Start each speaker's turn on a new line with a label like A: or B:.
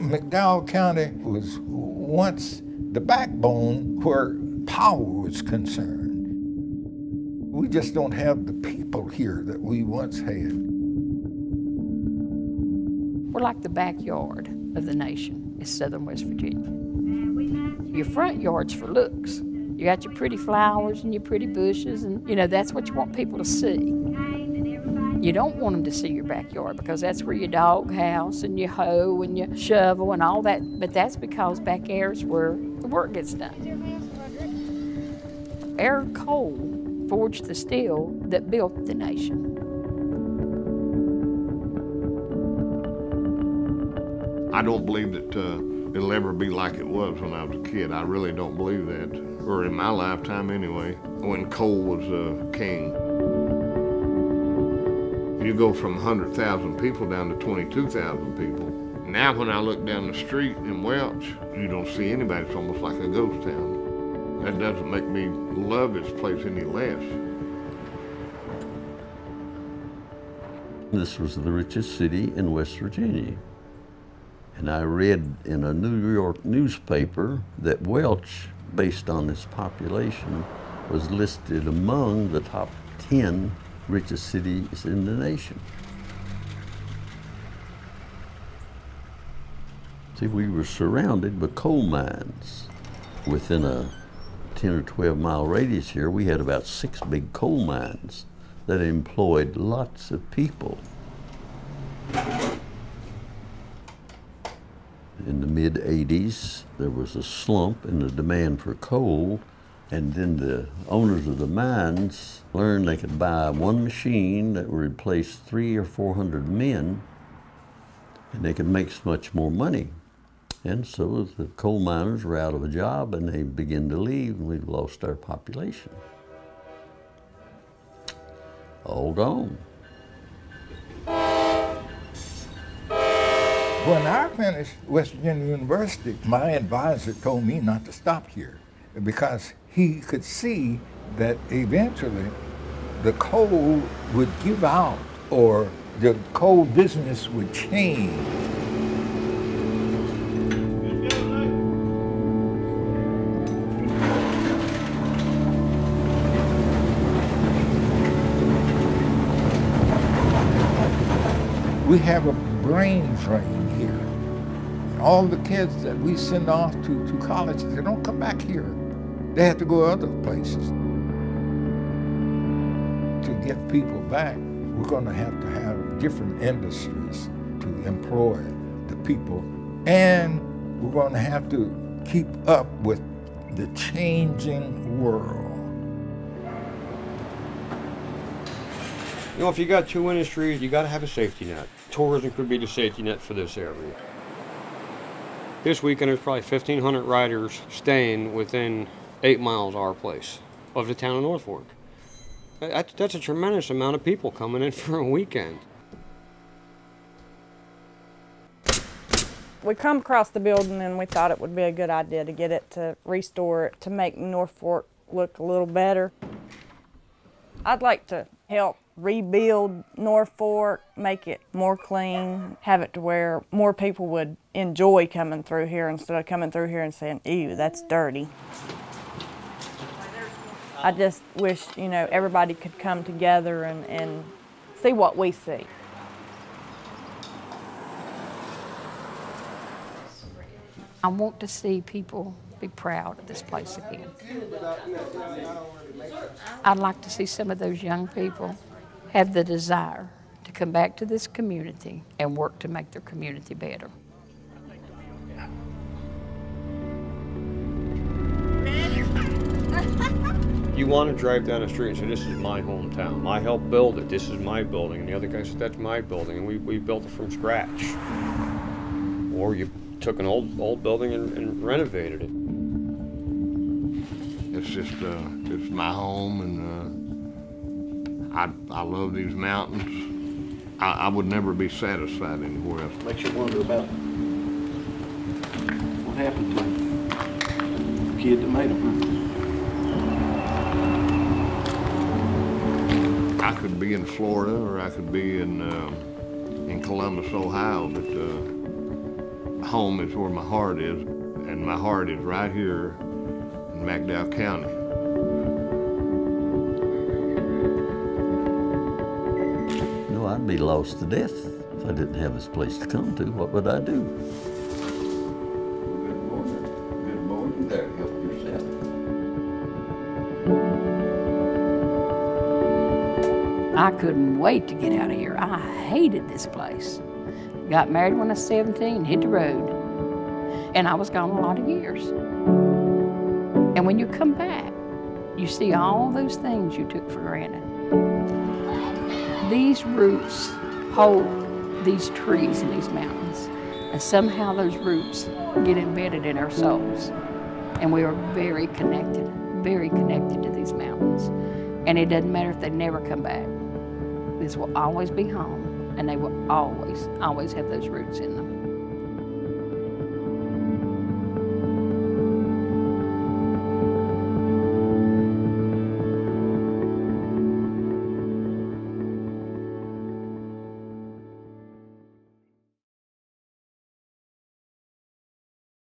A: McDowell County was once the backbone where power was concerned. We just don't have the people here that we once had.
B: We're like the backyard of the nation is Southern West Virginia. Your front yard's for looks. You got your pretty flowers and your pretty bushes, and that's what you want people to see. You don't want them to see your backyard because that's where your dog house and your hoe and your shovel and all that, but that's because back there is where the work gets done. Our coal forged the steel that built the nation.
C: I don't believe that it'll ever be like it was when I was a kid. I really don't believe that, or in my lifetime anyway, when coal was king. You go from 100,000 people down to 22,000 people. Now when I look down the street in Welch, you don't see anybody. It's almost like a ghost town. That doesn't make me love this place any less.
D: This was the richest city in West Virginia. And I read in a New York newspaper that Welch, based on its population, was listed among the top 10 richest cities in the nation. See, we were surrounded by coal mines. Within a 10 or 12 mile radius here, we had about 6 big coal mines that employed lots of people. In the mid-'80s, there was a slump in the demand for coal, and then the owners of the mines learned they could buy one machine that would replace 300 or 400 men, and they could make so much more money. And so the coal miners were out of a job, and they began to leave, and we've lost our population. All gone.
A: When I finished West Virginia University, my advisor told me not to stop here because he could see that eventually the coal would give out or the coal business would change. We have a brain drain here. All the kids that we send off to college, they don't come back here. They have to go other places. To get people back, we're going to have different industries to employ the people, and we're going to have to keep up with the changing world.
E: If you got two industries, you got to have a safety net. Tourism could be the safety net for this area. This weekend, there's probably 1,500 riders staying within 8 miles of our place, of the town of North Fork. That's a tremendous amount of people coming in for a weekend.
F: We come across the building and we thought it would be a good idea to get it to restore it, to make North Fork look a little better. I'd like to help rebuild North Fork, make it more clean, have it to where more people would enjoy coming through here instead of coming through here and saying, ew, that's dirty. I just wish, everybody could come together and see what we see.
B: I want to see people be proud of this place again. I'd like to see some of those young people have the desire to come back to this community and work to make their community better.
E: You want to drive down the street and say, this is my hometown. I helped build it. This is my building. And the other guy said, that's my building. And we built it from scratch. Or you took an old building and renovated it.
C: It's just, it's my home, and I love these mountains. I would never be satisfied anywhere else.
G: Makes you wonder about what happened to the kid that made them.
C: I could be in Florida, or I could be in Columbus, Ohio, but home is where my heart is, and my heart is right here in McDowell County.
D: No, I'd be lost to death if I didn't have this place to come to. What would I do? Good morning. Good morning there. Help yourself.
B: I couldn't wait to get out of here. I hated this place. Got married when I was 17, hit the road. And I was gone a lot of years. And when you come back, you see all those things you took for granted. These roots hold these trees and these mountains. And somehow those roots get embedded in our souls. And we are very connected to these mountains. And it doesn't matter if they never come back. This will always be home, and they will always have those roots in them.